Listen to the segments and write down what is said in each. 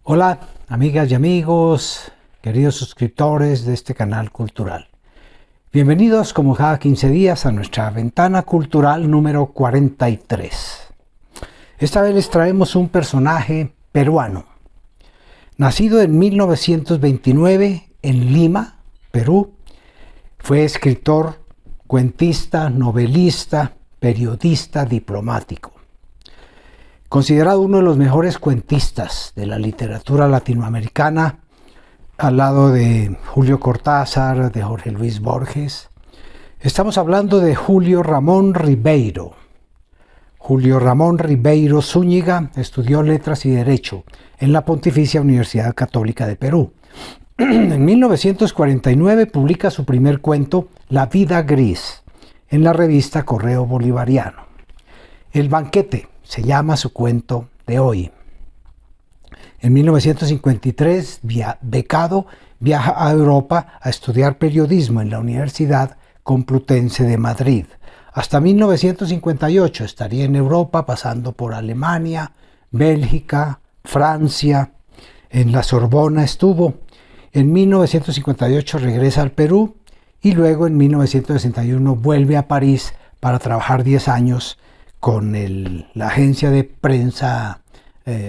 Hola, amigas y amigos, queridos suscriptores de este canal cultural. Bienvenidos como cada 15 días a nuestra ventana cultural número 43. Esta vez les traemos un personaje peruano. Nacido en 1929 en Lima, Perú, fue escritor, cuentista, novelista, periodista, diplomático. Considerado uno de los mejores cuentistas de la literatura latinoamericana, al lado de Julio Cortázar, de Jorge Luis Borges. Estamos hablando de Julio Ramón Ribeiro. Julio Ramón Ribeiro Zúñiga estudió Letras y Derecho en la Pontificia Universidad Católica de Perú. En 1949 publica su primer cuento, La vida gris, en la revista Correo Bolivariano. El banquete se llama su cuento de hoy. En 1953, becado, viaja a Europa a estudiar periodismo en la Universidad Complutense de Madrid. Hasta 1958 estaría en Europa, pasando por Alemania, Bélgica, Francia. En la Sorbona estuvo. En 1958 regresa al Perú y luego en 1961 vuelve a París para trabajar 10 años con la agencia de prensa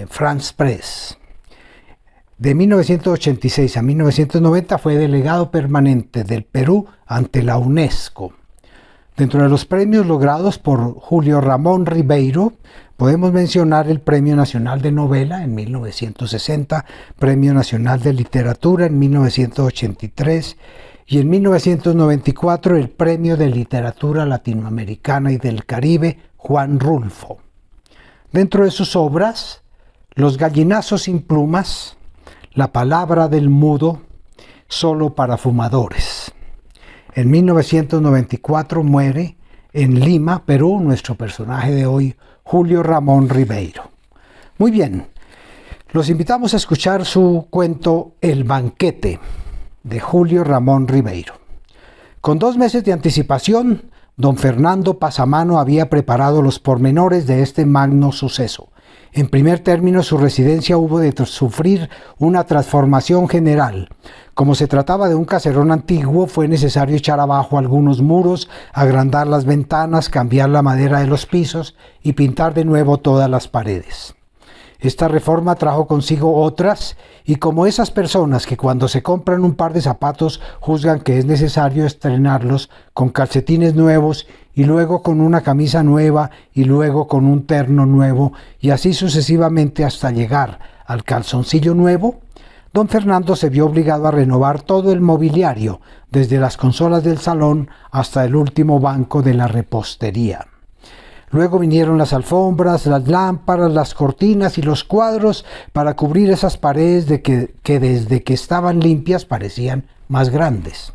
France Press. De 1986 a 1990 fue delegado permanente del Perú ante la UNESCO. Dentro de los premios logrados por Julio Ramón Ribeiro, podemos mencionar el Premio Nacional de Novela en 1960, Premio Nacional de Literatura en 1983 y en 1994 el Premio de Literatura Latinoamericana y del Caribe Juan Rulfo. Dentro de sus obras, Los gallinazos sin plumas, La palabra del mudo, Solo para fumadores. En 1994 muere en Lima, Perú, nuestro personaje de hoy, Julio Ramón Ribeiro. Muy bien, los invitamos a escuchar su cuento El banquete, de Julio Ramón Ribeiro. Con 2 meses de anticipación, don Fernando Pasamano había preparado los pormenores de este magno suceso. En primer término, su residencia hubo de sufrir una transformación general. Como se trataba de un caserón antiguo, fue necesario echar abajo algunos muros, agrandar las ventanas, cambiar la madera de los pisos y pintar de nuevo todas las paredes. Esta reforma trajo consigo otras, y como esas personas que cuando se compran un par de zapatos juzgan que es necesario estrenarlos con calcetines nuevos y luego con una camisa nueva y luego con un terno nuevo y así sucesivamente hasta llegar al calzoncillo nuevo, don Fernando se vio obligado a renovar todo el mobiliario, desde las consolas del salón hasta el último banco de la repostería. Luego vinieron las alfombras, las lámparas, las cortinas y los cuadros para cubrir esas paredes que desde que estaban limpias parecían más grandes.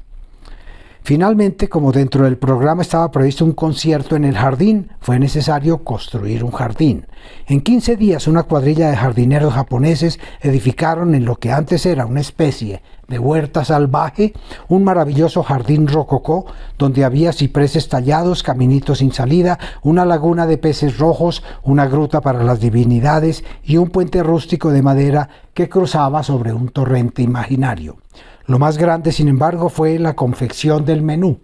Finalmente, como dentro del programa estaba previsto un concierto en el jardín, fue necesario construir un jardín. En 15 días, una cuadrilla de jardineros japoneses edificaron en lo que antes era una especie de huerta salvaje, un maravilloso jardín rococó, donde había cipreses tallados, caminitos sin salida, una laguna de peces rojos, una gruta para las divinidades y un puente rústico de madera que cruzaba sobre un torrente imaginario. Lo más grande, sin embargo, fue la confección del menú.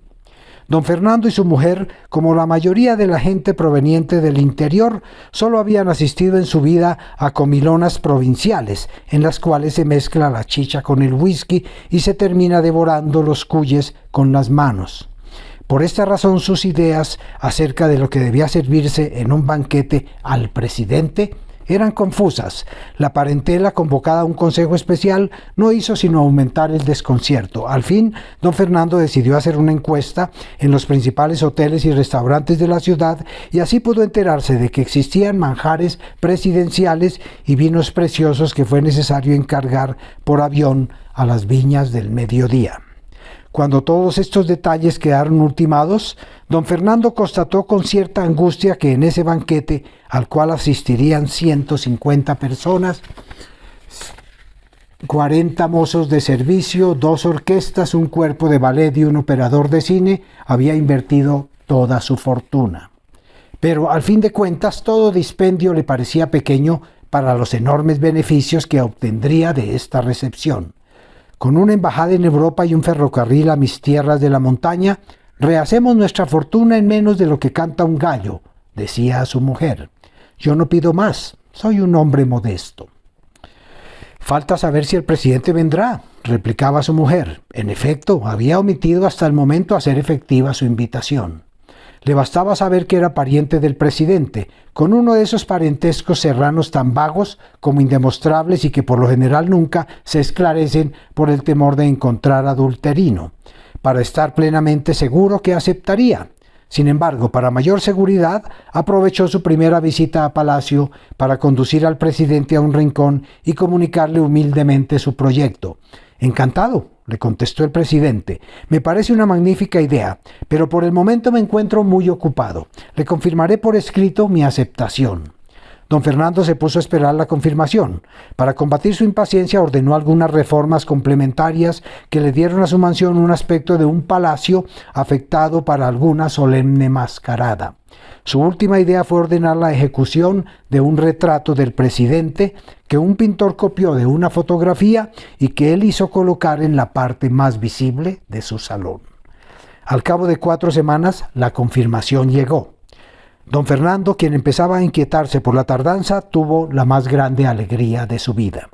Don Fernando y su mujer, como la mayoría de la gente proveniente del interior, solo habían asistido en su vida a comilonas provinciales, en las cuales se mezcla la chicha con el whisky y se termina devorando los cuyes con las manos. Por esta razón, sus ideas acerca de lo que debía servirse en un banquete al presidente eran confusas. La parentela, convocada a un consejo especial, no hizo sino aumentar el desconcierto. Al fin, don Fernando decidió hacer una encuesta en los principales hoteles y restaurantes de la ciudad y así pudo enterarse de que existían manjares presidenciales y vinos preciosos que fue necesario encargar por avión a las viñas del mediodía. Cuando todos estos detalles quedaron ultimados, don Fernando constató con cierta angustia que en ese banquete, al cual asistirían 150 personas, 40 mozos de servicio, 2 orquestas, un cuerpo de ballet y un operador de cine, había invertido toda su fortuna. Pero al fin de cuentas todo dispendio le parecía pequeño para los enormes beneficios que obtendría de esta recepción. Con una embajada en Europa y un ferrocarril a mis tierras de la montaña, rehacemos nuestra fortuna en menos de lo que canta un gallo, decía a su mujer. Yo no pido más, soy un hombre modesto. Falta saber si el presidente vendrá, replicaba su mujer. En efecto, había omitido hasta el momento hacer efectiva su invitación. Le bastaba saber que era pariente del presidente, con uno de esos parentescos serranos tan vagos como indemostrables y que por lo general nunca se esclarecen por el temor de encontrar adulterino, para estar plenamente seguro que aceptaría. Sin embargo, para mayor seguridad, aprovechó su primera visita a Palacio para conducir al presidente a un rincón y comunicarle humildemente su proyecto. Encantado, le contestó el presidente. Me parece una magnífica idea, pero por el momento me encuentro muy ocupado. Le confirmaré por escrito mi aceptación. Don Fernando se puso a esperar la confirmación. Para combatir su impaciencia ordenó algunas reformas complementarias que le dieron a su mansión un aspecto de un palacio afectado para alguna solemne mascarada. Su última idea fue ordenar la ejecución de un retrato del presidente que un pintor copió de una fotografía y que él hizo colocar en la parte más visible de su salón. Al cabo de 4 semanas, la confirmación llegó. Don Fernando, quien empezaba a inquietarse por la tardanza, tuvo la más grande alegría de su vida.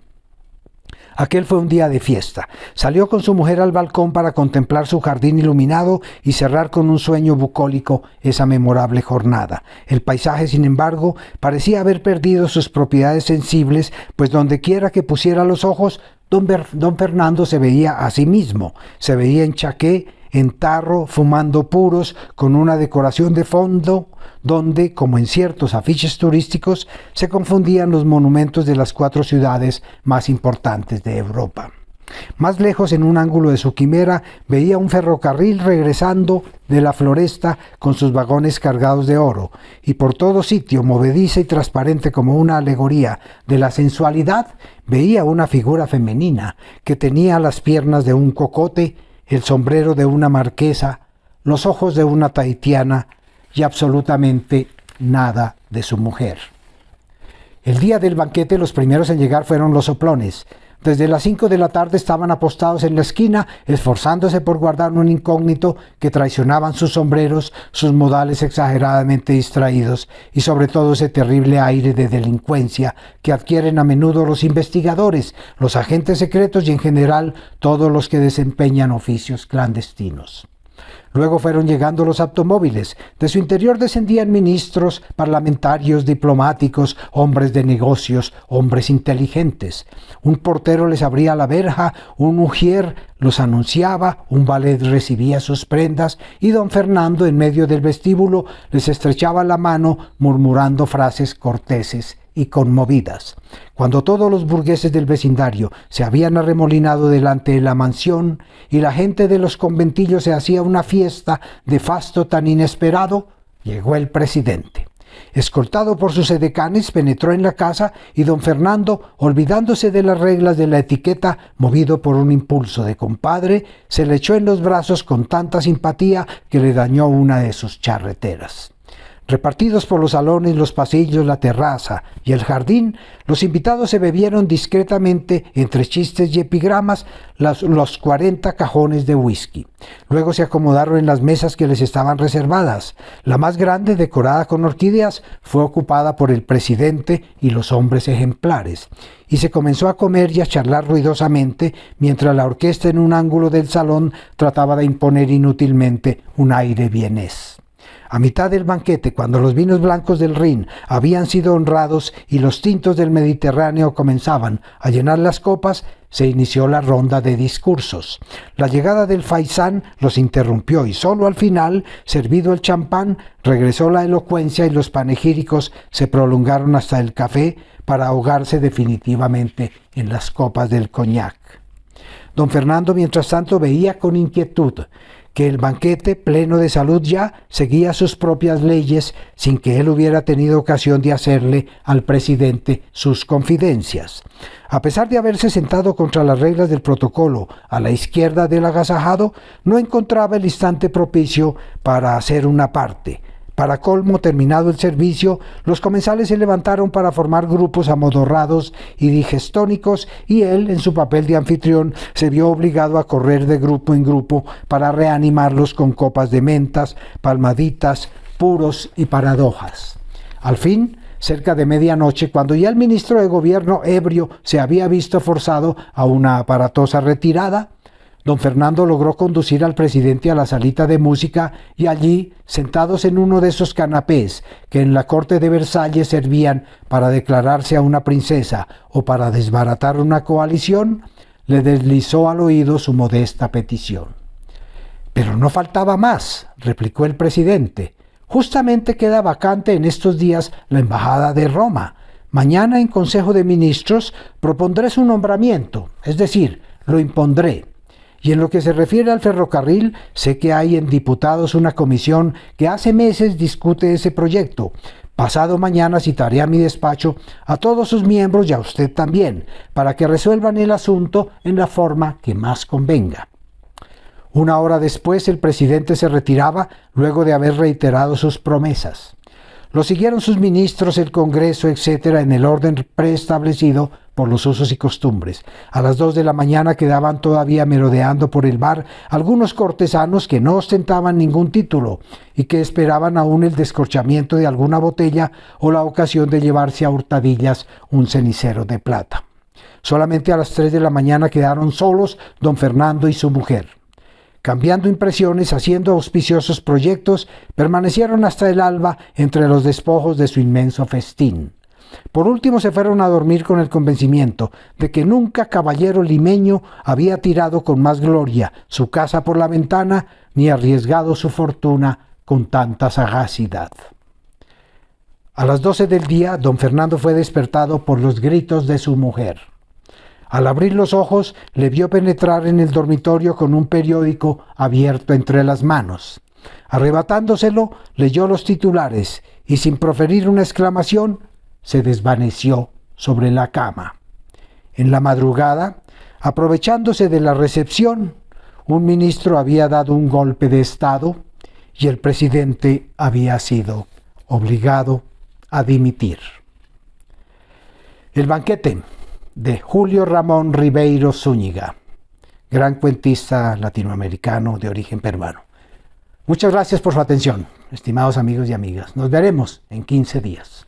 Aquel fue un día de fiesta. Salió con su mujer al balcón para contemplar su jardín iluminado y cerrar con un sueño bucólico esa memorable jornada. El paisaje, sin embargo, parecía haber perdido sus propiedades sensibles, pues dondequiera que pusiera los ojos, don Fernando se veía a sí mismo. Se veía en chaqué, en tarro, fumando puros, con una decoración de fondo donde, como en ciertos afiches turísticos, se confundían los monumentos de las 4 ciudades más importantes de Europa. Más lejos, en un ángulo de su quimera, veía un ferrocarril regresando de la floresta con sus vagones cargados de oro, y por todo sitio, movediza y transparente como una alegoría de la sensualidad, veía una figura femenina que tenía las piernas de un cocote, el sombrero de una marquesa, los ojos de una tahitiana y absolutamente nada de su mujer. El día del banquete los primeros en llegar fueron los soplones. Desde las 5 de la tarde estaban apostados en la esquina, esforzándose por guardar un incógnito que traicionaban sus sombreros, sus modales exageradamente distraídos y sobre todo ese terrible aire de delincuencia que adquieren a menudo los investigadores, los agentes secretos y en general todos los que desempeñan oficios clandestinos. Luego fueron llegando los automóviles. De su interior descendían ministros, parlamentarios, diplomáticos, hombres de negocios, hombres inteligentes. Un portero les abría la verja, un ujier los anunciaba, un valet recibía sus prendas y don Fernando, en medio del vestíbulo, les estrechaba la mano murmurando frases corteses y conmovidas. Cuando todos los burgueses del vecindario se habían arremolinado delante de la mansión y la gente de los conventillos se hacía una fiesta de fasto tan inesperado, llegó el presidente. Escoltado por sus edecanes, penetró en la casa y don Fernando, olvidándose de las reglas de la etiqueta, movido por un impulso de compadre, se le echó en los brazos con tanta simpatía que le dañó una de sus charreteras. Repartidos por los salones, los pasillos, la terraza y el jardín, los invitados se bebieron discretamente, entre chistes y epigramas, los 40 cajones de whisky. Luego se acomodaron en las mesas que les estaban reservadas. La más grande, decorada con orquídeas, fue ocupada por el presidente y los hombres ejemplares, y se comenzó a comer y a charlar ruidosamente, mientras la orquesta en un ángulo del salón trataba de imponer inútilmente un aire vienés. A mitad del banquete, cuando los vinos blancos del Rin habían sido honrados y los tintos del Mediterráneo comenzaban a llenar las copas, se inició la ronda de discursos. La llegada del faisán los interrumpió y solo al final, servido el champán, regresó la elocuencia y los panegíricos se prolongaron hasta el café para ahogarse definitivamente en las copas del coñac. Don Fernando, mientras tanto, veía con inquietud que el banquete, pleno de salud ya, seguía sus propias leyes sin que él hubiera tenido ocasión de hacerle al presidente sus confidencias. A pesar de haberse sentado contra las reglas del protocolo a la izquierda del agasajado, no encontraba el instante propicio para hacer una parte. Para colmo, terminado el servicio, los comensales se levantaron para formar grupos amodorrados y digestónicos, y él, en su papel de anfitrión, se vio obligado a correr de grupo en grupo para reanimarlos con copas de mentas, palmaditas, puros y paradojas. Al fin, cerca de medianoche, cuando ya el ministro de Gobierno, ebrio, se había visto forzado a una aparatosa retirada, don Fernando logró conducir al presidente a la salita de música, y allí, sentados en uno de esos canapés que en la corte de Versalles servían para declararse a una princesa o para desbaratar una coalición, le deslizó al oído su modesta petición. «Pero no faltaba más», replicó el presidente. «Justamente queda vacante en estos días la embajada de Roma. Mañana en Consejo de Ministros propondré su nombramiento, es decir, lo impondré. Y en lo que se refiere al ferrocarril, sé que hay en diputados una comisión que hace meses discute ese proyecto. Pasado mañana citaré a mi despacho a todos sus miembros y a usted también, para que resuelvan el asunto en la forma que más convenga». Una hora después el presidente se retiraba luego de haber reiterado sus promesas. Lo siguieron sus ministros, el Congreso, etc., en el orden preestablecido por los usos y costumbres. A las 2 de la mañana quedaban todavía merodeando por el bar algunos cortesanos que no ostentaban ningún título y que esperaban aún el descorchamiento de alguna botella o la ocasión de llevarse a hurtadillas un cenicero de plata. Solamente a las 3 de la mañana quedaron solos don Fernando y su mujer. Cambiando impresiones, haciendo auspiciosos proyectos, permanecieron hasta el alba entre los despojos de su inmenso festín. Por último se fueron a dormir con el convencimiento de que nunca caballero limeño había tirado con más gloria su casa por la ventana ni arriesgado su fortuna con tanta sagacidad. A las 12 del día, don Fernando fue despertado por los gritos de su mujer. Al abrir los ojos, le vio penetrar en el dormitorio con un periódico abierto entre las manos. Arrebatándoselo, leyó los titulares y, sin proferir una exclamación, se desvaneció sobre la cama. En la madrugada, aprovechándose de la recepción, un ministro había dado un golpe de Estado y el presidente había sido obligado a dimitir. El banquete de Julio Ramón Ribeiro Zúñiga, gran cuentista latinoamericano de origen peruano. Muchas gracias por su atención, estimados amigos y amigas. Nos veremos en 15 días.